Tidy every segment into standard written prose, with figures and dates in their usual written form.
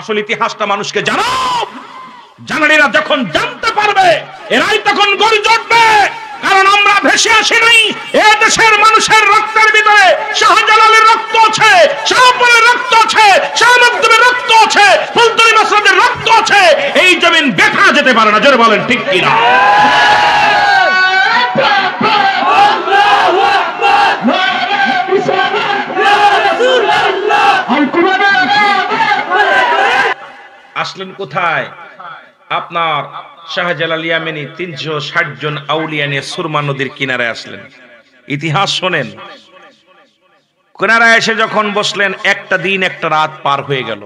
আসল ইতিহাসটা মানুষকে জানাও। জানালিরা যখন জানতে পারবে এরাই তখন গর্জে উঠবে। কারণ আমরা ভেসে আসি নাই, এ দেশের মানুষের রক্তের ভিতরে শাহজালালের রক্ত আছে, শাহপুরের রক্ত আছে, শাহ মখদুমের রক্ত আছে, ফুলতলি মাসরাদের রক্ত আছে। এই জমিন দেখা যেতে পারে না, জোরে বলেন ঠিক কিনা? আসলেন কোথায়? আপনার শাহজালাল ইয়ামানি 360 জন আউলিয়া নিয়ে সুরমা নদীর কিনারে আসলেন। ইতিহাস শোনেন। কিনারায় এসে যখন বসলেন, একটা দিন একটা রাত পার হয়ে গেল।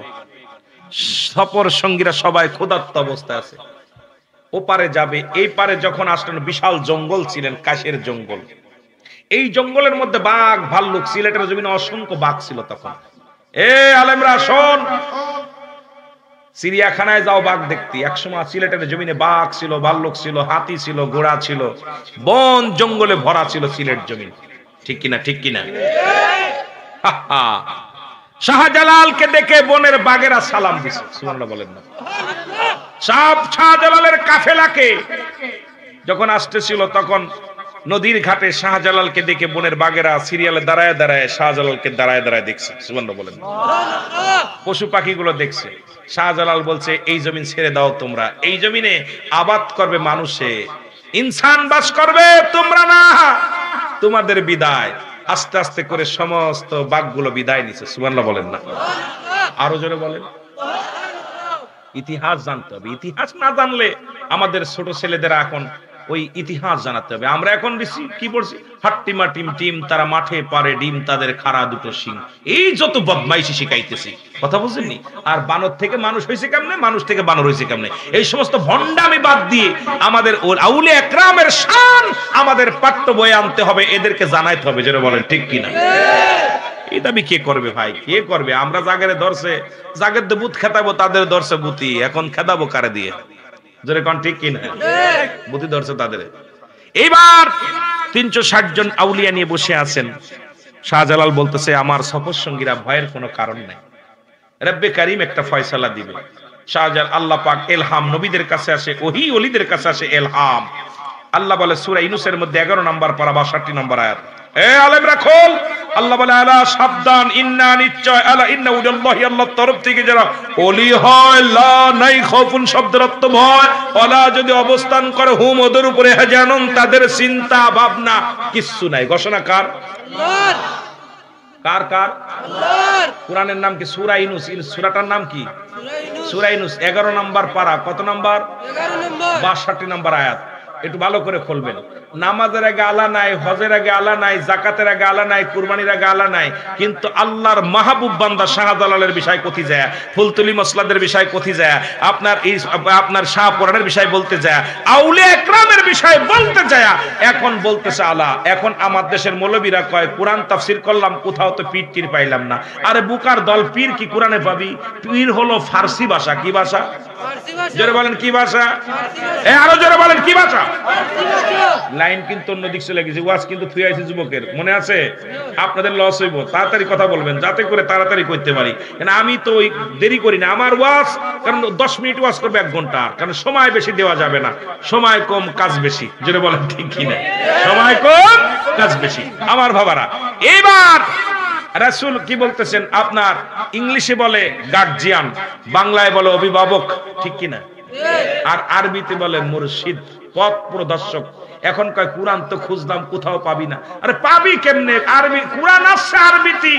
সফর সঙ্গীরা সবাই ক্ষুধার্ত অবস্থায় আছে। ওপারে যাবে, এই পারে যখন আসলেন বিশাল জঙ্গল ছিলেন, কাশের জঙ্গল। এই জঙ্গলের মধ্যে বাঘ ভাল্লুক, সিলেটের জমিনে অসংখ্য বাঘ ছিল তখন। এ আলেমরা শোন, চিড়িয়াখানায় যাও বাঘ দেখতে। একসময় সিলেটের জমিনে বাঘ ছিল, ভাল্লুক ছিল, হাতি ছিল, ঘোড়া ছিল, বন জঙ্গলে ভরা ছিল সিলেট জমিন। ঠিক কিনা? ঠিক কিনা? শাহজালালকে দেখে বনের বাঘেরা সালাম দিছে। সুবহানাল্লাহ বলেন না? শাহজালালের কাফেলাকে যখন আসতেছিল তখন নদীর ঘাটে শাহজালালকে দেখে বনের বাঘেরা সিরিয়ালে দাঁড়ায় দাঁড়ায় শাহজালালকে দাঁড়ায় দাঁড়ায় দেখছে। সুবহানাল্লাহ বলেন না? পশু পাখিগুলো দেখছে। শাহজালাল বলছে, এই জমিন ছেড়ে দাও তোমরা, এই জমিনে আবাদ করবে মানুষে, ইনসান বাস করবে, তোমরা না। তোমাদের বিদায়। আস্তে আস্তে করে সমস্ত বাঘগুলো বিদায় নিছে। সুবহানাল্লাহ বলেন না? আরো জোরে বলেন। ইতিহাস জানতে হবে। ইতিহাস না জানলে আমাদের ছোট ছেলেদের এখন ওই ইতিহাস জানাতে হবে। আমরা এখন বেশি কি পড়ছি, হাট্টিমা টিম টিম তারা মাঠে পারে ডিম, তাদের খাড়া দুটো শিং। এই যত বদমাইশি শিখাইতেছি, কথা বুঝেননি? আর বানর থেকে মানুষ হয়েছে কেমনে, মানুষ থেকে বানর হয়েছে কেমনে, এই সমস্ত ভণ্ডামি বাদ দিয়ে আমাদের আউলিয়া একরামের শান আমাদের পাঠ্য বইয়ে আনতে হবে, এদেরকে জানাইতে হবে। যেটা বলেন ঠিক কিনা? এই দাবি কে করবে ভাই? কে করবে? আমরা জাগেরে ধরছে, জাগের দিয়ে বুথ খেতাবো, তাদের ধরছে বুতি, এখন খেতাবো কারে দিয়ে? জোরে কোন ঠিক কিনা? বুদ্ধি ধরছে তাদের। এইবার 360 জন আউলিয়া নিয়ে বসে আছেন। শাহজালাল বলতেছে, আমার সফর সঙ্গীরা ভয়ের কোনো কারণ নাই, রব্বে কারীম একটা ফয়সালা দিবে। শাহজালাল, আল্লাহ পাক ইলহাম নবীদের কাছে আসে, ওহী ওলিদের কাছে আসে ইলহাম। আল্লাহ বলে সূরা ইউনূসের মধ্যে 11 নম্বর পারা 62 নম্বর আয়াত, এ আলেমরা খোল। আল্লাহ বলে, আলা সাবধান, ইন্না নিশ্চয়, আলা ইন্না উদাল্লাহি, আল্লাহর তরফ থেকে যারা ওলি হয়, লা নাই খাউফুন শব্দের অর্থ ভয়, ওয়ালা যদি অবস্থান করে হুম ওদের উপরে হাজানুন, তাদের চিন্তা ভাবনা কিচ্ছু নাই। ঘোষণা কার? আল্লাহর। কার কার? আল্লাহর। কোরআনের নাম কি? সূরা ইউনূস। সূরাটার নাম কি? সূরা ইউনূস 11 নম্বর পারা। কত নম্বর? 11 নম্বর, 62 নম্বর আয়াত। একটু ভালো করে খুলবেন। নামাজের আগে আলা নাই, হজের আগে আলা নাই, জাকাতের আগে আলা নাই, কুরবানির আগে আলা নাই, কিন্তু আল্লাহর মাহবুব বান্দা শাহজালালের বিষয় কোথি যায়, ফুলতুলি মসলাদের বিষয় কোথি যায়, আপনার শাহপুরানের বিষয় বলতে যায়, আউলিয়া একরামের বিষয় বলতে যায়, এখন বলতেছে আলা। এখন আমার দেশের মৌলবীরা কয় কোরআন তাফসীর করলাম, কোথাও তো পীর টির পাইলাম না। আরে বুকার দল, পীর কি কোরআনে পাবি? পীর হলো ফার্সি ভাষা। কি ভাষা? জোরে বলেন কি ভাষা? আরো জোরে বলেন কি ভাষা? লাইন কিন্তু অন্যদিক চলে গেছে, ওয়াজ কিন্তু থুই আইছে যুবকের, মনে আছে? আপনাদের লস হইব, তাড়াতাড়ি কথা বলবেন যাতে করে তাড়াতাড়ি করতে পারি। কারণ আমি তো ওই দেরি করি না আমার ওয়াজ, কারণ 10 মিনিট ওয়াজ করবে 1 ঘন্টা, কারণ সময় বেশি দেওয়া যাবে না। সময় কম কাজ বেশি। জোরে বলেন ঠিক কিনা? সময় কম কাজ বেশি আমার বাবারা। এবার রাসূল কি বলতেছেন? আপনার ইংলিশে বলে গার্জিয়ান, বাংলায় বলে অভিভাবক, ঠিক কিনা? আর আরবিতে বলে মুর্শিদ, পথ প্রদর্শক। এখন কয় কোরআন তো খুঁজলাম কোথাও পাবি না। আরে পাবি কেমনে? আরবি কোরআন আছে আরবিতে,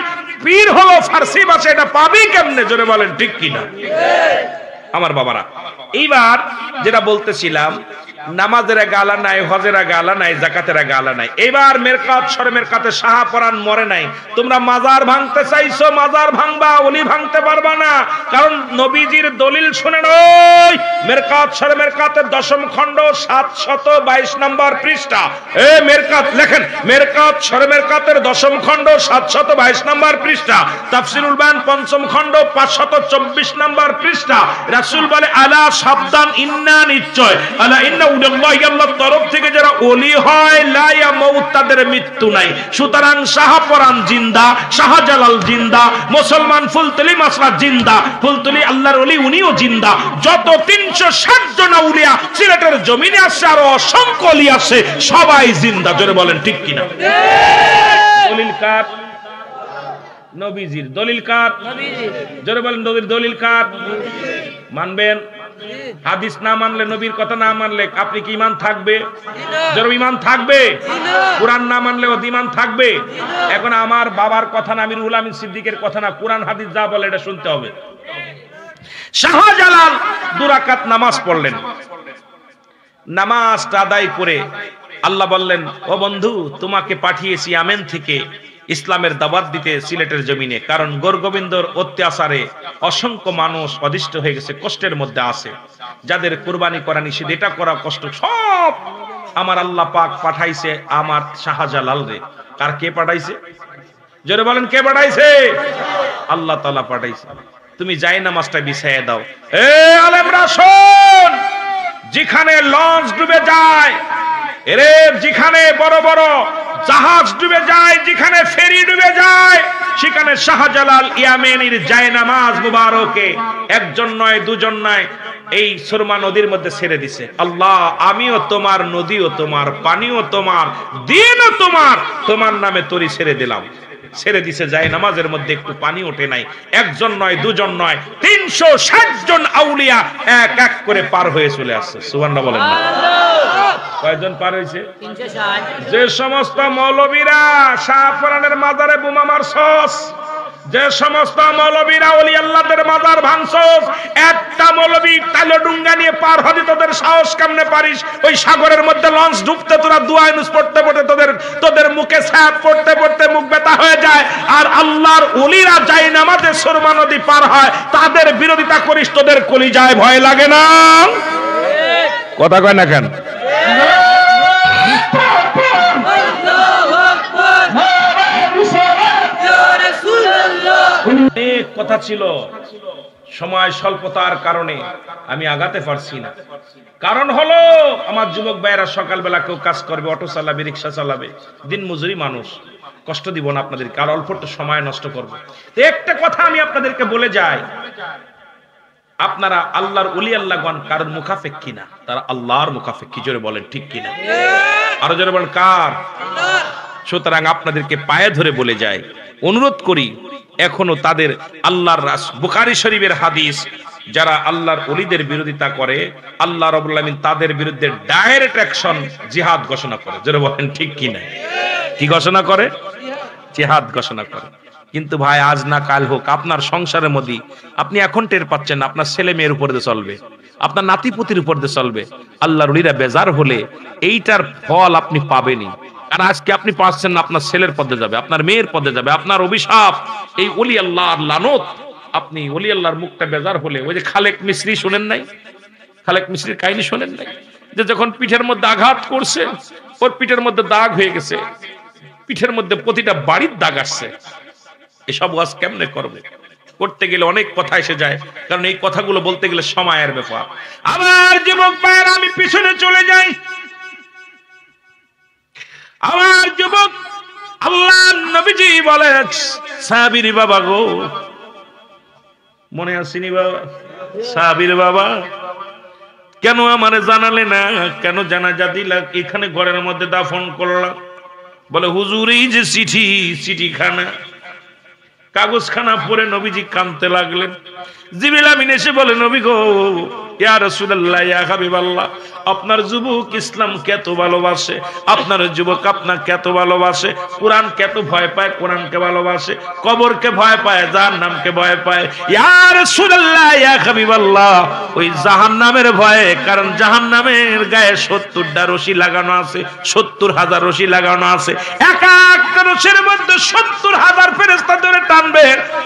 পীর হলো ফার্সি ভাষা, এটা পাবি কেমনে? জোরে বলেন ঠিক কিনা আমার বাবারা। এইবার যেটা বলতেছিলাম, নামাজের আগে আলা নাই, হজের আগে আলা নাই, জাকাতের আগে আলা নাই। এবার মেরকাত সরে মেরকাতে শাহপরান মরে নাই। তোমরা মাজার ভাঙতে চাইছো, মাজার ভাঙবা, ওলি ভাঙতে পারবা না, কারণ নবীজির দলিল শুনে নয়। মেরকাত সরে মেরকাতের 10ম খণ্ড 722 নম্বর পৃষ্ঠা। এ মেরকাত লেখেন, মেরকাত সরে মেরকাতের 10ম খণ্ড 722 নম্বর পৃষ্ঠা। তাফসীরুল বায়ান 5ম খণ্ড 524 নম্বর পৃষ্ঠা। রাসূল বলে, আলা সাবধান, ইন্না নিশ্চয়, আলা ইন্না আউলিয়াল্লাহি আল্লাহর তরফ থেকে যারা ওলি হয় লা ইয়ামুত তাদের মৃত্যু নাই। সুতরাং শাহপরান জিন্দা, শাহজালাল জিন্দা, মুসলমান ফুলতলি মাসরা জিন্দা, ফুলতলি আল্লাহর ওলি উনিও জিন্দা। যত 360 জন আউলিয়া সিলেটের জমিনে আছে আর অসংখ্য ওলি আছে, সবাই জিন্দা। জোরে বলেন ঠিক কিনা? দলিল কার? নবীজির। দলিল কার? নবীজির। জোরে বলেন নবীর দলিল কার? মানবেন? হাদিস না মানলে, নবীর কথা না মানলে আপনি কি ঈমান থাকবে? জোরে ঈমান থাকবে। কোরআন না মানলে ও ঈমান থাকবে। এখন আমার বাবার কথা না, আমিরুল আমিন সিদ্দিকের কথা না, কোরআন হাদিস যা বলে এটা শুনতে হবে। শাহজালাল 2 রাকাত নামাজ পড়লেন। নামাজটা আদায় করে আল্লাহ বললেন, ও বন্ধু, তোমাকে পাঠিয়েছি ইয়ামেন থেকে ইসলামের দাওয়াত দিতে সিলেটের জমিনে। কারণ গোরগোবিন্দর অত্যাচারে অসংখ্য মানুষ অধিষ্ঠ হয়ে গেছে, কষ্টের মধ্যে আছে। যাদের কুরবানি করা নিষেধ, এটা করা কষ্ট, সব আমার আল্লাহ পাক পাঠাইছে আমার শাহজালাল রে। কার? কে পাঠাইছে? জোরে বলেন কে পাঠাইছে? আল্লাহ তাআলা পাঠাইছে। তুমি যাই নামাজটা বিছাইয়ে দাও। এ আলেমরা শোন, যেখানে লঞ্চ ডুবে যায়, এরে যেখানে বড় বড় জাহাজ ডুবে যায়, যেখানে ফেরি ডুবে যায়, সেখানে শাহজালাল ইয়ামেনির জায়নামাজ মুবারকে একজন নয়, দুজন নয়, এই সুরমা নদীর মধ্যে ছেড়ে দিছে। আল্লাহ, আমিও তোমার, নদীও তোমার, পানিও তোমার, দিনও তোমার, তোমার নামে তরি ছেড়ে দিলাম। ছেড়ে দিছে জায়নামাজের মধ্যে একটু পানি ওঠে নাই। একজন নয়, দুজন নয়, 360 জন আউলিয়া এক এক করে পার হয়ে চলে আসছে। সুবহানাল্লাহ বলেন না? কয়জন পার হয়েছে? 360। যে সমস্ত মৌলবীরা শাহপরানের মাজারে বোমা মারছস, যে সমস্ত মৌলবীরা ওলি আল্লাহদের মাজার ভাঙছস, একটা মৌলবী তালডুঙ্গা নিয়ে পার হতে তোদের সাহস কেমনে পারিস? ওই সাগরের মধ্যে লঞ্চ ডুবতে তোরা দুয়া ইউনুস পড়তে পড়তে তোদের মুখে ছাপ পড়তে পড়তে মুখ ব্যথা হয়ে যায়। আর আল্লাহর ওলিরা যাই নামাজে সুরমা নদী পার হয়, তাদের বিরোধিতা করিস, তোদের কলিজায় ভয় লাগে না? কথা কয় না কেন? অনেক কথা ছিল, সময় স্বল্পতার কারণে আমি আগাতে পারছি না। কারণ হলো আমার যুবক ভাইয়েরা সকালবেলা কেউ কাজ করবে, অটো চালাবে, রিক্সা চালাবে, দিন মজুরি মানুষ। কষ্ট দিব না আপনাদেরকে, আর অল্প একটু সময় নষ্ট করবো। একটা কথা আমি আপনাদেরকে বলে যাই, আপনারা আল্লাহর ওলি আল্লাহগণ কারোর মুখাফেক কিনা? তারা আল্লাহর মুখাফেক। কি জোরে বলেন ঠিক কিনা? আরো জোরে বলেন কার? সুতরাং আপনাদেরকে পায়ে ধরে বলে যায়, অনুরোধ করি, এখনো তাদের আল্লাহর বুখারী শরীফের হাদিস, যারা আল্লাহর ওলিদের বিরোধিতা করে, আল্লাহ রাব্বুল আলামিন তাদের বিরুদ্ধে ডাইরেক্ট অ্যাকশন, জিহাদ ঘোষণা করে। জোরে বলেন ঠিক কিনা? কি ঘোষণা করে? জিহাদ ঘোষণা করে। কিন্তু ভাই, আজ না কাল হোক, আপনার সংসারের মধ্যে আপনি এখন টের পাচ্ছেন, আপনার ছেলে মেয়ের উপর দিয়ে চলবে, আপনার নাতিপুতির উপর দিয়ে চলবে। আল্লাহর ওলিরা বেজার হলে এইটার ফল আপনি পাবেনই। আর আজকে আপনি পাচ্ছেন না, আপনার ছেলের পদে যাবে, আপনার মেয়ের পদে যাবে, আপনার অভিশাপ, এই ওলি আল্লাহর লানত। আপনি ওলি আল্লাহর মুখটা বেজার হলে, ওই যে খালেক মিস্ত্রি শোনেন নাই? খালেক মিস্ত্রির কাহিনী শোনেন নাই? যে যখন পিঠের মধ্যে আঘাত করছে, ওর পিঠের মধ্যে দাগ হয়ে গেছে, পিঠের মধ্যে প্রতিটা বাড়ির দাগ আসছে। এসব ওয়াজ কেমনে করবে? করতে গেলে অনেক কথা এসে যায়, কারণ এই কথাগুলো বলতে গেলে সময়ের ব্যাপার। আমার যুবক ভাইয়েরা, আমি পিছনে চলে যাই। আমার যুবক, আল্লাহর নবীজি বলে, সাহাবীর বাবা গো, মনে আসেনি বাবা? সাহাবীর বাবা, কেন আমারে জানালে না? কেন জানাজা দিলা? এখানে ঘরের মধ্যে দাফন করলাম। বলে, হুজুর, এই যে চিঠিখানা, কাগজখানা পড়ে নবীজি কাঁদতে লাগলেন। জিবরিল আমিন এসে বলে, নবী গো, ইয়া রাসূলুল্লাহ, ইয়া হাবিবাল্লাহ, আপনার যুবক ইসলামকে এত ভালোবাসে, আপনার যুবক আপনাকে এত ভালোবাসে, কোরআনকে এত ভয় পায়, কোরআনকে ভালোবাসে, কবরকে ভয় পায়, জাহান্নামকে ভয় পায়। ইয়া রাসূলুল্লাহ, ইয়া হাবিবাল্লাহ, ওই জাহান্নামের ভয়ে, কারণ জাহান্নামের গায়ে 70টা রশি লাগানো আছে, 70,000 রশি লাগানো আছে। এক একটা রশির মধ্যে 70,000 ফেরেশতা ধরে টানবে।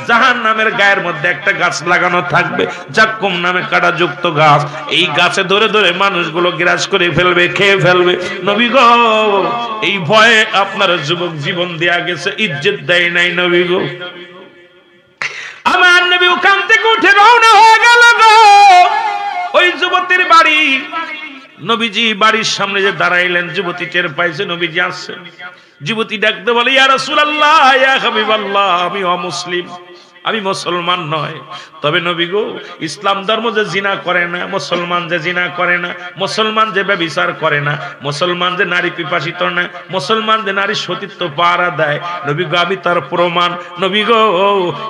জাহান্নামের গায়ের মধ্যে একটা গাছ লাগানো থাকবে, জাক্কুম নামে কাঁটা যুক্ত গাছ। এই গাছে ধরে ধরে মানুষগুলো গ্রাস করে ফেলবে, খেয়ে ফেলবে। নবী গো, এই ভয়ে আপনার যুবক জীবন দেয়া গেছে, ইজ্জত দেয় নাই। নবী গো, আমার নবী ওখান থেকে উঠে রওনা হয়ে গেল গো। ওই যুবতীর বাড়ি নবীজি বাড়ির সামনে যে দাঁড়াইলেন, যুবতী টের পাইছে নবীজি আসছে। যুবতী ডাকতে বলে, ইয়া রাসূলুল্লাহ, ইয়া হাবিবাল্লাহ, আমি অমুসলিম, আমি মুসলমান নয়। তবে নবী গো, ইসলাম ধর্ম যে জিনা করে না, মুসলমান যে জিনা করে না, মুসলমান যে ব্যভিচার করে না, মুসলমান যে নারী পিপাসিত না, মুসলমান যে নারী সতীত্ব পাহারা দেয়, নবী গো আমি তার প্রমাণ। নবী গো,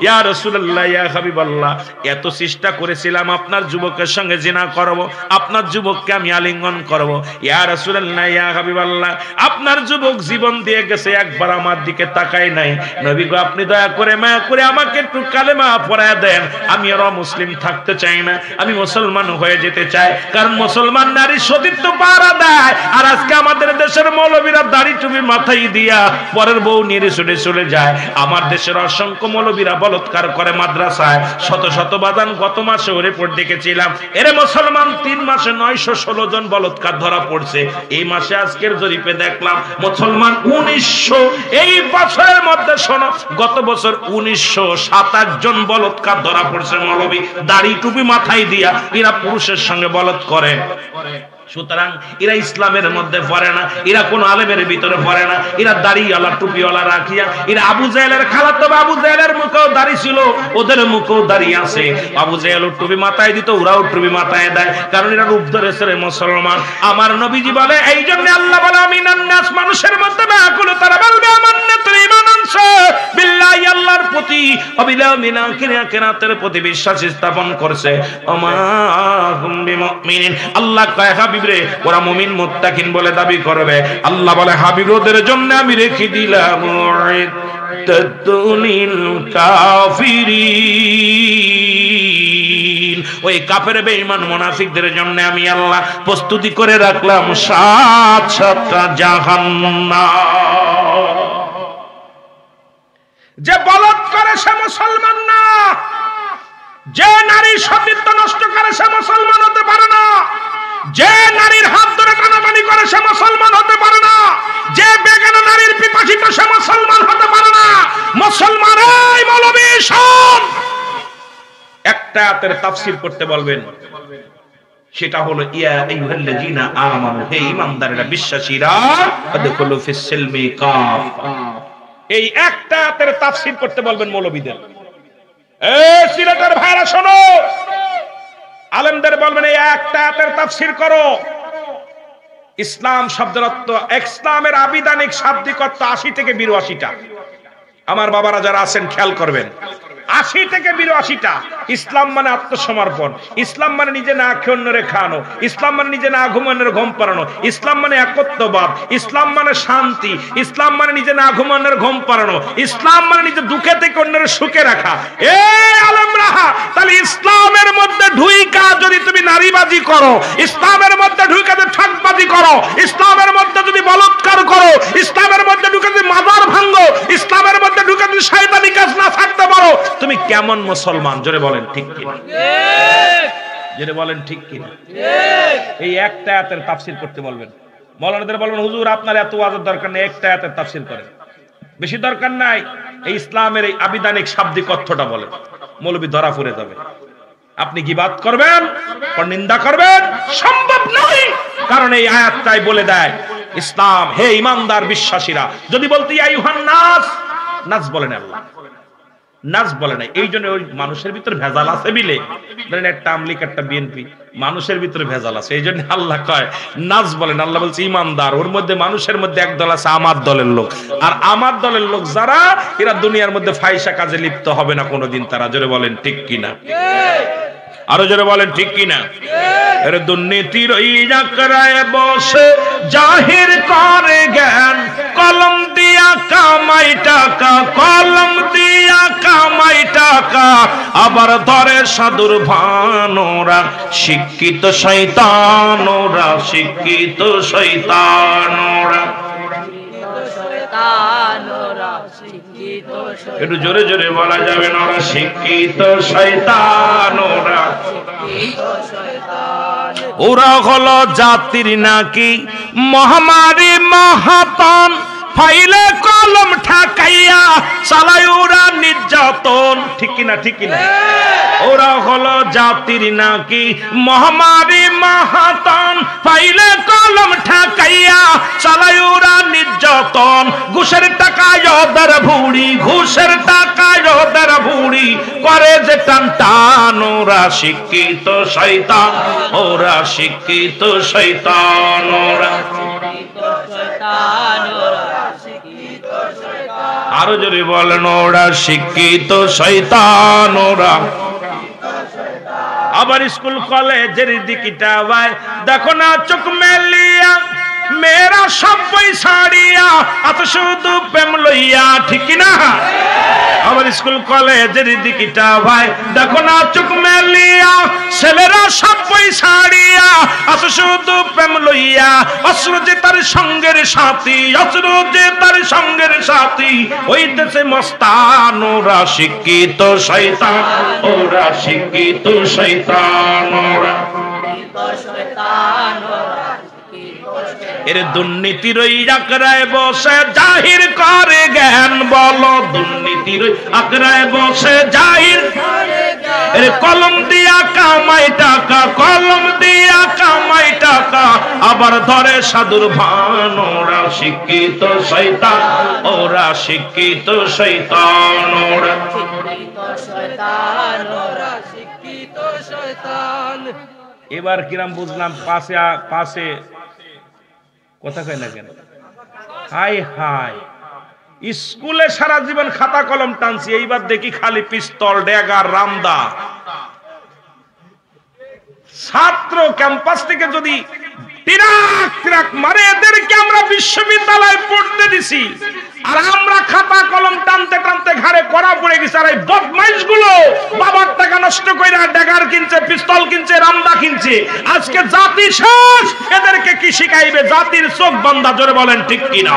ইয়া রাসূলুল্লাহ, ইয়া হাবিবাল্লাহ, এত চেষ্টা করেছিলাম আপনার যুবকের সঙ্গে জিনা করব, আপনার যুবককে আমি আলিঙ্গন করব। ইয়া রাসূলুল্লাহ, ইয়া হাবিবাল্লাহ, আপনার যুবক জীবন দিয়ে গেছে, একবার আমার দিকে তাকায় নাই। নবী গো আপনি দয়া করে মায়া করে আমাকে একটু কালেমা পড়ায় দেন, আমি আর মুসলিম থাকতে চাই না, আমি মুসলমান হয়ে যেতে চাই। কারণ মুসলমান নারী সতীত্ব পাহারা দেয়, আর আজকে আমাদের দেশের মৌলবীরা দাড়ি টুপি মাথায় দিয়া পরের বউ নিয়ে ছুটে চলে যায়। আমার দেশের অসংখ্য মৌলবীরা বলৎকার করে মাদ্রাসায়, শত শত বাদান গত মাসে রিপোর্ট দেখেছিলাম, এরে মুসলমান 3 মাসে 916 জন বলৎকার ধরা পড়ছে। এই মাসে আজকের জরিপে দেখলাম মুসলমান 1900, এই বছরের মধ্যে শোনো, গত বছর 1927 জন বলৎকার ধরা পড়ছে মৌলবী, দাড়ি টুপি মাথায় দিয়া এরা পুরুষের সঙ্গে বলৎ করে। সুতরাং এরা ইসলামের মধ্যে পড়ে না, এরা কোন আলেমের ভিতরে পড়ে না, এরা দাড়িওয়ালা টুপিওয়ালা রাখিয়া, এরা আবু জাহেলের খালাতো আবু জাহেলের মুখেও দাড়ি ছিল, ওদের মুখেও দাড়ি আছে। আবু জাহেল টুপি মাথায় দিত, ওরাও টুপি মাথায় দেয়, কারণ এরা রূপ ধরেছে মুসলমান। আমার নবীজি বলে, এই জন্য আল্লাহ বলে, আমিনান নাস, মানুষের মধ্যে না কুলো তারা বলবে আমান্না তুই ঈমান আনছো বিল্লাহি, আল্লাহর প্রতি, অবিলা মিনা কিরাতের প্রতি বিশ্বাস স্থাপন করছে। আমা হুম বিমুমিনিন, আল্লাহ কয় হাবিবরে ওরা মুমিন মুত্তাকিন বলে দাবি করবে। আল্লাহ বলে, হাবিব ওদের জন্য আমি রেখে দিলাম মুইদ্দাতুল কাফিরিন, ওই কাফের বেঈমান মুনাফিকদের জন্য আমি আল্লাহ প্রস্তুতি করে রাখলাম 7টা জাহান্নাম। যে বলৎ করে সে মুসলমান না, যে নারী সতীত্ব নষ্ট করে সে মুসলমান হতে পারে না, যে নারীর হাত ধরে টানাটানি করে সে মুসলমান হতে পারে না, যে বেগানা নারীর পিপাসিত সে মুসলমান হতে পারে না। মুসলমান এই মৌলবী শোন, একটা আয়াতের তাফসীর করতে বলবেন, সেটা হলো ইয়া আইয়ুহাল্লাযীনা আমানু, হে ঈমানদারেরা, বিশ্বাসীরা, আদখুলু ফিস সিলমি কাফা, এই একটা আয়াতের তাফসীর করতে বলবেন মৌলবীদের। এই সিলেটের ভাইরা শোনো, আলেমদের বলবেন এই একটা আয়াতের তাফসীর করো। ইসলাম শব্দের অর্থ, ইসলামের আবিধানিক শাব্দিক অর্থ 80 থেকে 82টা। আমার বাবারা যারা আছেন খেয়াল করবেন, 80 থেকে 82টা। ইসলাম মানে আত্মসমর্পণ, ইসলাম মানে নিজে না খেয়ে অন্যরে খাওয়ানো, ইসলাম মানে নিজে না ঘুমানোর ঘুম পাড়ানো, ইসলাম মানে একত্ববাদ, ইসলাম মানে শান্তি, ইসলাম মানে নিজে না ঘুমানোর ঘুম পাড়ানো, ইসলাম মানে নিজে দুঃখে থেকে অন্যের সুখে রাখা। এই আলেমরা, তাহলে ইসলামের মধ্যে ঢুইকা যদি তুমি নারীবাজি করো, ইসলামের মধ্যে ঢুইকা যদি ঠকবাজি করো, ইসলামের মধ্যে যদি বলৎকার করো, ইসলামের মধ্যে ঢুকে যদি মাজার ভাঙো, ইসলামের মধ্যে ঢুকে যদি শয়তানি কাজ না থাকতে পারো, তুমি কেমন মুসলমান? জোরে বলেন ঠিক কিনা? জোরে বলেন ঠিক কিনা? এই একটা আয়াতের তাফসীর করতে বলবেন। মাওলানাদের বলবেন, হুজুর আপনার এত ওয়াজের দরকার নেই, একটা আয়াতের তাফসীর করেন, বেশি দরকার নাই। এই ইসলামের এই আবিধানিক শাব্দিক অর্থটা বলেন, মৌলবী ধরা পড়ে যাবে। আপনি গীবাত করবেন, নিন্দা করবেন, সম্ভব নয়, কারণ এই আয়াতটাই বলে দেয় ইসলাম, হে ঈমানদার বিশ্বাসীরা। যদি বলতে ইয়া আইয়ুহান নাস, নাস বলেন আল্লাহ, নাস বলে নাই। এই জন্য ওই মানুষের ভিতরে ভেজাল আছে বিলে, ধরেন একটা আমলিক একটা বিএনপি, মানুষের ভিতরে ভেজাল আছে, এই জন্য আল্লাহ কয় নাস বলেন। আল্লাহ বলছে ঈমানদার, ওর মধ্যে মানুষের মধ্যে একদল আছে আমার দলের লোক, আর আমার দলের লোক যারা, এরা দুনিয়ার মধ্যে ফাহিশা কাজে লিপ্ত হবে না কোনোদিন তারা। জোরে বলেন ঠিক কিনা? আরো জোরে বলেন ঠিক কিনা? এর দুর্নীতির ওই জাকরায় বসে জাহির করে জ্ঞান, কলম দিয়া কামাই টাকা, কলম দিয়া কামাই টাকা, আবার ধরে সাধুর ভানোরা, শিক্ষিত শয়তানোরা, শিক্ষিত শয়তানোরা। একটু জোরে জোরে বলা যাবে না? ওরা শিক্ষিত শয়তান, ওরা হলো জাতির নাকি মহামারী মহাতন, ফাইলে কলম ঠাকাইয়া চালায় ওরা নির্যাতন। ঠিক কিনা, ঠিক কিনা? ওরা হলো জাতির নাকি মহামারী মাহাতন। ফাইলে কলম ঠাকাইয়া চালায় ওরা নির্যাতন। ঘুষের টাকায় ওদের ভুড়ি, ঘুষের টাকায় ওদের ভুড়ি করে যে টান টান। ওরা শিক্ষিত শয়তান, ওরা শিক্ষিত শয়তান, ওরা আরো জোরে বলেন, ওরা শিক্ষিত শয়তান, ওরা। আবার স্কুল কলেজের দিকটা ভাই দেখো না চোখ মেলিয়া, মেয়েরা সবাই ছাড়িয়া এত শুধু প্রেম লইয়া। ঠিক না? আবার স্কুল কলেজের দিকটা ভাই দেখো না চোখ মেলিয়া, ছেলেরা সবাই ছাড়িয়া এত শুধু প্রেম লইয়া। অস্ত্র যে তার সঙ্গের সাথী, অস্ত্র যে তার সঙ্গের সাথী, ওই দেশে মস্তান। ওরা শিক্ষিত শয়তান, ওরা শিক্ষিত শয়তান, ওরা এর দুর্নীতির ওই আকড়ায় বসে জাহির করে জ্ঞান। বলো, দুর্নীতির ওই আকড়ায় বসে জাহির এর কলম দিয়া কামাই টাকা, কলম দিয়া কামাই টাকা, আবার ধরে সাধুর ভান। ওরা শিক্ষিত শয়তান, ওরা শিক্ষিত শয়তান, ওরা শিক্ষিত শয়তান, ওরা শিক্ষিত শয়তান। এবার কিরাম বুঝলাম? পাশে কথা কয় না কেন? হাই হাই, স্কুলে সারা জীবন খাতা কলম টানছি, এইবার দেখি খালি পিস্তল, ড্যাগার, রামদা। ছাত্র ক্যাম্পাস থেকে যদি তিরাক মারে, এদেরকে আমরা বিশ্ববিদ্যালয়ে পড়তে দিছি, আর আমরা খাতা কলম টানতে টানতে ঘাড়ে কড়া পড়ে গেছে। আর এই বদমাইশ গুলো বাবার টাকা নষ্ট কইরা ড্যাগার কিনছে, পিস্তল কিনছে, রামদা কিনছে। আজকে জাতি শেষ, এদেরকে কি শিখাইবে? জাতির চোখ বান্ধা। জোরে বলেন ঠিক কিনা?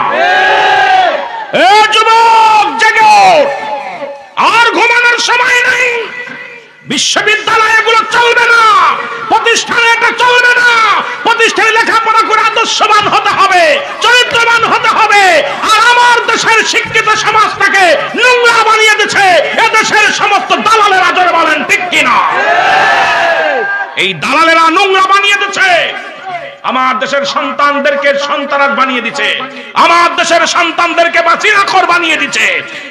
এ যুবক জেগো, আর ঘুমানোর সময় নাই। বিশ্ববিদ্যালয় এগুলো চলবে না, প্রতিষ্ঠানে এটা চলবে না। প্রতিষ্ঠানে লেখাপড়া করে আদর্শবান হতে হবে, চরিত্রবান হতে হবে। আর আমার দেশের শিক্ষিত সমাজটাকে নোংরা বানিয়ে দিচ্ছে এদেশের সমস্ত দালালেরা। জোরে বলেন ঠিক কিনা? এই দালালেরা নোংরা বানিয়ে দিচ্ছে। আমার দেশের সন্তানদেরকে সন্তানাস বানিয়ে দিচ্ছে, আমার দেশের সন্তানদেরকে বাচিরাখর বানিয়ে দিচ্ছে।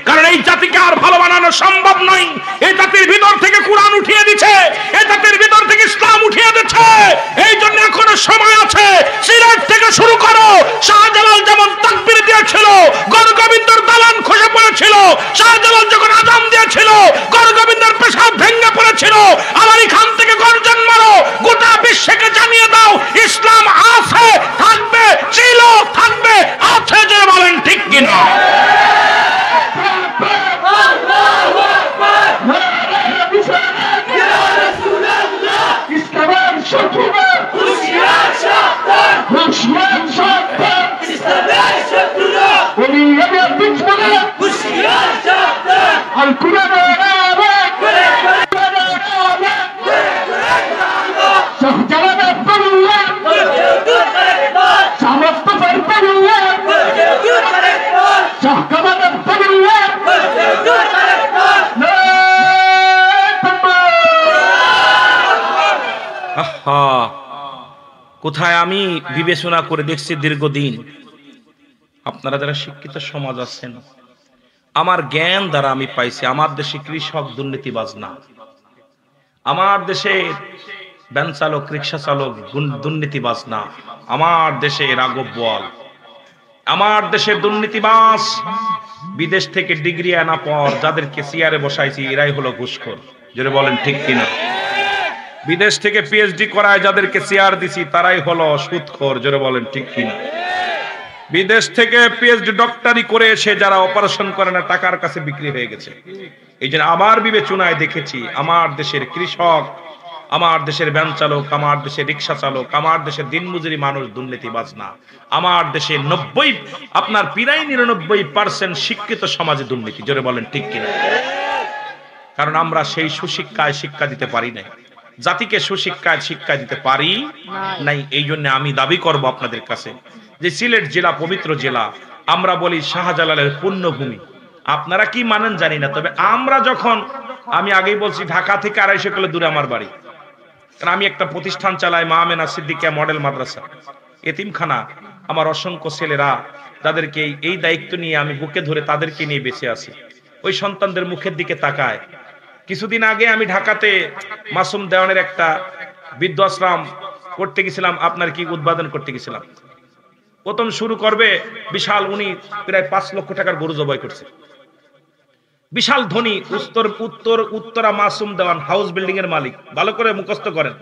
কারণ এই জাতিকে আর ভালো বানানো সম্ভব নয়। এই জাতির ভিতর থেকে কোরআন উঠিয়ে দিচ্ছে, এই জাতির ভিতর থেকে ইসলাম উঠিয়ে দিচ্ছে। এই জন্য এখনো সময় আছে। সিলেট থেকে শুরু করো, শাহজালাল যেমন তাকবীর দিয়েছিল, গণগোবিন্দর দালান খসে পড়েছিল। শাহজালাল যখন আযান দিয়েছিল, গণগোবিন্দর পেশাব ভেঙে পড়েছিল। আবার এখান থেকে গর্জন মারো, গোটা বিশ্বকে জানিয়ে দাও ইসলাম আছে, থাকবে, ছিল, থাকবে, আছে। যে বলেন ঠিক কিনা? কোথায় আমি বিবেচনা করে দেখছি দীর্ঘদিন, আপনারা যারা শিক্ষিত সমাজ আছেন, আমার জ্ঞান দ্বারা আমি পাইছি আমার দেশে কৃষক দুর্নীতিবাজ না, আমার দেশে ভ্যান চালক, রিক্সা চালক দুর্নীতিবাজ না, আমার দেশে রাঘব বোয়াল, আমার দেশের দুর্নীতিবাজ বিদেশ থেকে ডিগ্রি আনা পর যাদেরকে চেয়ারে বসাইছি এরাই হলো ঘুষখোর। জোরে বলেন ঠিক কিনা? বিদেশ থেকে পিএইচডি করায় যাদেরকে চেয়ার দিছি তারাই হলো সুদখোর। জোরে বলেন ঠিক কিনা? বিদেশ থেকে পিএইচডি ডক্টরি করে এসে যারা অপারেশন করে না টাকার কাছে বিক্রি হয়ে গেছে। এই জন্য আমার বিবেচনায় দেখেছি আমার দেশের কৃষক, আমার দেশের ভ্যান চালক, আমার দেশের রিক্সা চালক, আমার দেশের দিনমজুরি মানুষ দুর্নীতিবাজ না। আমার দেশে 90 আপনার প্রায় 99% শিক্ষিত সমাজে দুর্নীতি। জোরে বলেন ঠিক কিনা? কারণ আমরা সেই সুশিক্ষায় শিক্ষা দিতে পারি নাই, জাতিকে সুশিক্ষায় শিক্ষা দিতে পারি নাই। এই জন্য আমি দাবি করব আপনাদের কাছে যে সিলেট জেলা পবিত্র জেলা, আমরা বলি শাহজালালের পুণ্যভূমি। আপনারা কি মানেন জানি না, তবে আমরা যখন, আমি আগেই বলছি ঢাকা থেকে 250 কিলো দূরে আমার বাড়ি, কারণ আমি একটা প্রতিষ্ঠান চালাই, মা আমেনা সিদ্দিকিয়া মডেল মাদ্রাসা, এতিমখানা। আমার অসংখ্য ছেলেরা, তাদেরকে এই দায়িত্ব নিয়ে আমি বুকে ধরে তাদেরকে নিয়ে বেঁচে আছি। ওই সন্তানদের মুখের দিকে তাকায়। কিছুদিন আগে আমি ঢাকাতে মাসুম দেওয়ানের একটা বৃদ্ধাশ্রম করতে গেছিলাম, আপনার কি উদ্বোধন করতে গেছিলাম। প্রথম শুরু করবে বিশাল, উনি প্রায় 5 লক্ষ টাকার গরু জবাই করছে, বিশাল ধনী, উত্তরা মাসুম দেওয়ান হাউস বিল্ডিং এর মালিক। ভালো করে মুখস্থ করেন,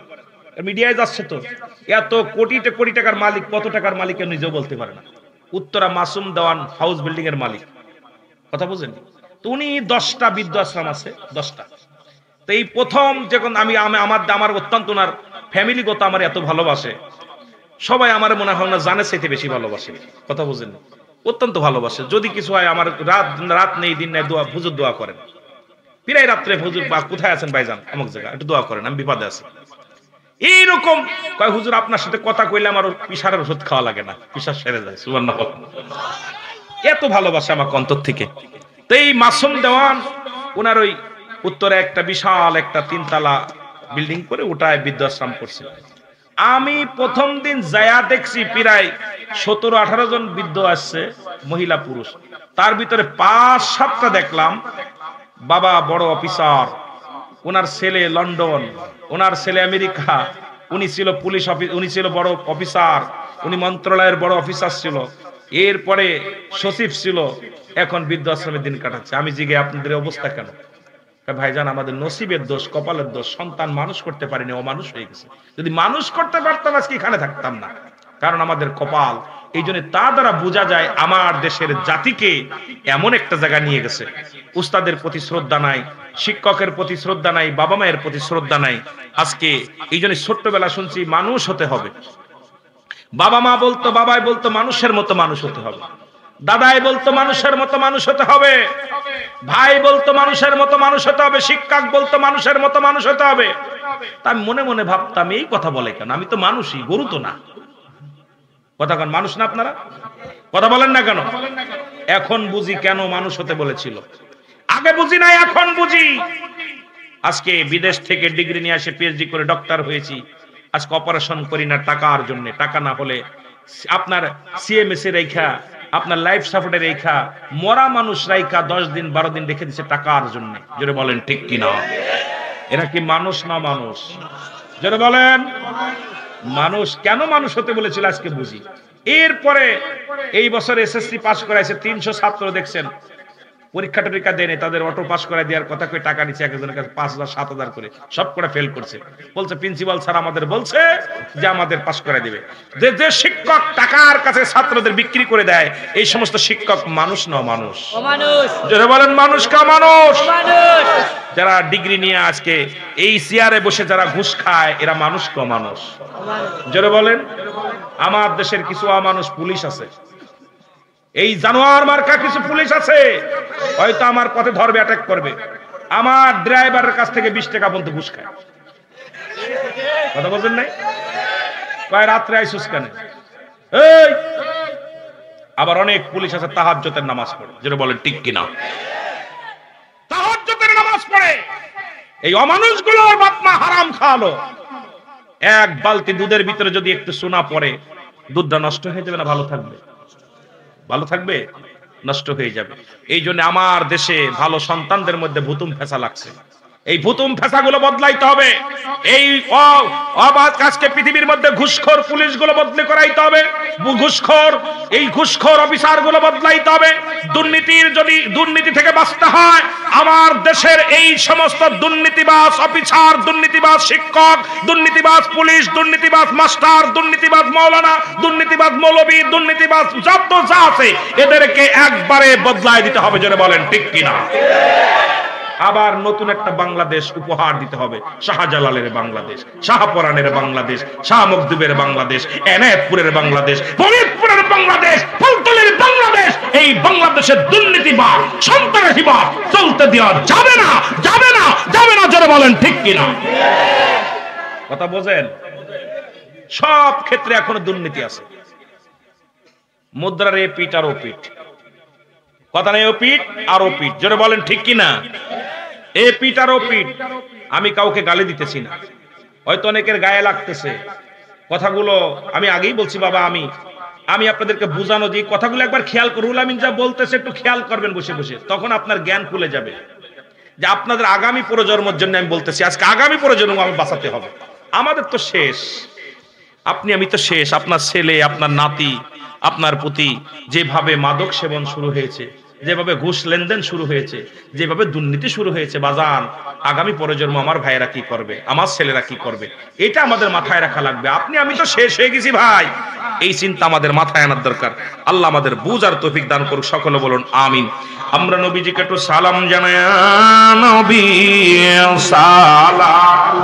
মিডিয়ায় যাচ্ছে তো। এত কোটি টাকার মালিক, কত টাকার মালিক কেউ নিজেও বলতে পারে না। উত্তরা মাসুম দেওয়ান হাউস বিল্ডিং এর মালিক, কথা বুঝেন? তো উনি 10টা বৃদ্ধাশ্রম আছে, 10টা। তো এই প্রথম যখন আমার অত্যন্ত ওনার ফ্যামিলিগত আমার এত ভালোবাসে, সবাই আমার মনে হয় না জানে চাইতে বেশি ভালোবাসে, কথা বুঝেন? অত্যন্ত ভালোবাসে। যদি কিছু হয় আমার রাত নেই দিন নেই দোয়া, হুজুর দোয়া করেন, প্রায় রাত্রে হুজুর বা কোথায় আছেন ভাইজান অমুক জায়গা, একটু দোয়া করেন, আমি বিপদে আছি। এইরকম কয় হুজুর আপনার সাথে কথা কইলে আমার পিসারের ওষুধ খাওয়া লাগে না, পিসার সেরে যায়। সুবহানাল্লাহ। এত ভালোবাসে আমাকে অন্তর থেকে। তো এই মাসুম দেওয়ান ওনার ওই উত্তরে একটা বিশাল একটা 3 তলা বিল্ডিং করে ওটায় বৃদ্ধাশ্রম করছে। আমি প্রথম দিন যায়া দেখছি প্রায় 17-18 জন বৃদ্ধ আসছে, মহিলা পুরুষ। তার ভিতরে 5-7টা দেখলাম বাবা বড় অফিসার, ওনার ছেলে লন্ডন, ওনার ছেলে আমেরিকা, উনি ছিল পুলিশ উনি ছিল বড় অফিসার, উনি মন্ত্রণালয়ের বড় অফিসার ছিল, এরপরে সচিব ছিল, এখন বৃদ্ধাশ্রমের দিন কাটাচ্ছে। আমি জিজ্ঞে আপনাদের অবস্থা কেন? ভাইজান আমাদের নসিবের দোষ, কপালের দোষ, সন্তান মানুষ করতে পারিনি, অমানুষ হয়ে গেছে। যদি মানুষ করতে পারতাম আজকে এখানে থাকতাম না, কারণ আমাদের কপাল। এই জন্য তা দ্বারা বোঝা যায় আমার দেশের জাতিকে এমন একটা জায়গা নিয়ে গেছে। উস্তাদের প্রতি শ্রদ্ধা নাই, শিক্ষকের প্রতি শ্রদ্ধা নাই, বাবা মায়ের প্রতি শ্রদ্ধা নাই। আজকে এই জন্য ছোট্টবেলা শুনছি মানুষ হতে হবে, বাবা মা বলতো, বাবাই বলতো মানুষের মতো মানুষ হতে হবে, দাদাই বলতো মানুষের মতো মানুষ হতে হবে, ভাই বলতো মানুষের মতো মানুষ হতে হবে, শিক্ষক বলতো মানুষের মতো মানুষ হতে হবে। তাই মনে মনে ভাবতাম এই কথা বলে কেন, আমি তো মানুষই, গরু তো না। কথা কেন মানুষ না? আপনারা কথা বলেন না কেন? এখন বুঝি কেন মানুষ হতে বলেছিল। আগে বুঝি নাই, এখন বুঝি। আজকে বিদেশ থেকে ডিগ্রি নিয়ে আসে, পিএইচডি করে ডক্টর হয়েছি। আজকে অপারেশন করি না টাকার জন্য, টাকা না হলে আপনার সিএমএস এর রেখা, আপনার লাইফ সাপোর্টে রেখা, মরা মানুষ রাইখা 10 দিন 12 দিন রেখে দিচ্ছে টাকার জন্য। জোরে বলেন ঠিক কিনা? এরা কি মানুষ না মানুষ? জোরে বলেন। মানুষ কেন মানুষ হতে বলেছিল আজকে বুঝি। এরপরে এই বছর এসএসসি পাস করাইছে 300 ছাত্র, দেখছেন পরীক্ষা টরীক্ষা দেয়নি, তাদের অটো পাস করাই দেওয়ার কথা কই টাকা নিচ্ছে একজনের কাছে 5,000-7,000 করে, সব করে ফেল করছে। বলছে প্রিন্সিপাল স্যার আমাদের বলছে যে আমাদের পাস করাই দিবে। যে শিক্ষক টাকার কাছে ছাত্রদের বিক্রি করে দেয়, এই সমস্ত শিক্ষক মানুষ না মানুষ? যারা বলেন মানুষ কা মানুষ? যারা ডিগ্রি নিয়ে আজকে এই চেয়ারে বসে যারা ঘুষ খায়, এরা মানুষ কা মানুষ? যারা বলেন। আমার দেশের কিছু অমানুষ পুলিশ আছে, এই জানোয়ার মার্কা কিছু পুলিশ আছে, হয়তো আমার পথে ধরবে, অ্যাটাক করবে, আমার ড্রাইভারের কাছ থেকে 20 টাকা পর্যন্ত ঘুষ খায়। কথা বলছেন নাই? কয় রাত্রে আইসুস কেন? এই আবার অনেক পুলিশ আছে তাহাজ্জুদের নামাজ পড়ে, যেটা বলেন ঠিক কিনা? তাহাজ্জুদের নামাজ পড়ে। এই অমানুষগুলোর বাপ মা হারাম খাওয়ালো। এক বালতি দুধের ভিতরে যদি একটু সোনা পড়ে, দুধটা নষ্ট হয়ে যাবে না ভালো থাকবে? ভালো থাকবে? নষ্ট হয়ে যাবে। এই জন্য আমার দেশে ভালো সন্তানদের মধ্যে ভুতুম ফেসা লাগছে। এই ভুতুম ফেসাগুলো বদলাইতে হবে। এই অবাধ কাজকে পৃথিবীর মধ্যে ঘুষখোর পুলিশগুলো বদলে করাইতে হবে। এই ঘুষখোর অফিসারগুলো বদলাইতে হবে। দুর্নীতি থেকে বাঁচতে হয়। আমার দেশের এই সমস্ত দুর্নীতিবাজ অফিসার, দুর্নীতিবাজ শিক্ষক, দুর্নীতিবাজ পুলিশ, দুর্নীতিবাজ মাস্টার, দুর্নীতিবাজ মাওলানা, দুর্নীতিবাজ মৌলবী, দুর্নীতিবাজ যত যা আছে, এদেরকে একবারে বদলায় দিতে হবে। জোরে বলেন ঠিক কিনা? আবার নতুন একটা বাংলাদেশ উপহার দিতে হবে। শাহজালালের বাংলাদেশ, শাহপরানের বাংলাদেশ, শাহ মখদুবের বাংলাদেশ, এনায়েতপুরের বাংলাদেশ, ফরিদপুরের বাংলাদেশ, ফুলতলির বাংলাদেশ। এই বাংলাদেশের দুর্নীতিবাদ, সন্ত্রাসীবাদ চলতে দেওয়া যাবে না, যাবে না, যাবে না। জোরে বলেন ঠিক কিনা? কথা বোঝেন? সব ক্ষেত্রে এখনো দুর্নীতি আছে। মুদ্রার এ পিঠ আর ও পিঠ। কথা নেই, ও পিঠ আর ও পিঠ, জোরে বলেন ঠিক কিনা? এ পিঠ আর ও পিঠ। আমি কাউকে গালি দিতেছি না, হয়তো অনেকের গায়ে লাগতেছে কথাগুলো। আমি আগেই বলছি বাবা, আমি আপনাদেরকে বুঝানো যে কথাগুলো একবার খেয়াল করুন। রুহুল আমিন যা বলতেছে একটু খেয়াল করবেন বসে বসে, তখন আপনার জ্ঞান খুলে যাবে যে আপনাদের আগামী প্রজন্মের জন্য আমি বলতেছি। আজকে আগামী প্রজন্ম আমি বাঁচাতে হবে। আমাদের তো শেষ, আপনি আমি তো শেষ। আপনার ছেলে, আপনার নাতি, আপনার প্রতি যেভাবে মাদক সেবন শুরু হয়েছে, যেভাবে ঘুষ লেনদেন শুরু হয়েছে, যেভাবে দুর্নীতি শুরু হয়েছে, বাজান আগামী প্রজন্ম আমার ভাইয়েরা কি করবে, আমার ছেলেরা কি করবে, এটা আমাদের মাথায় রাখা লাগবে। আপনি আমি তো শেষ হয়ে গেছি ভাই, এই চিন্তা আমাদের মাথায় আনার দরকার। আল্লাহ আমাদের বুঝার তৌফিক দান করুক, সকলে বলুন আমিন। আমরা নবীজিকে একটু সালাম জানাই, নবী সালাম।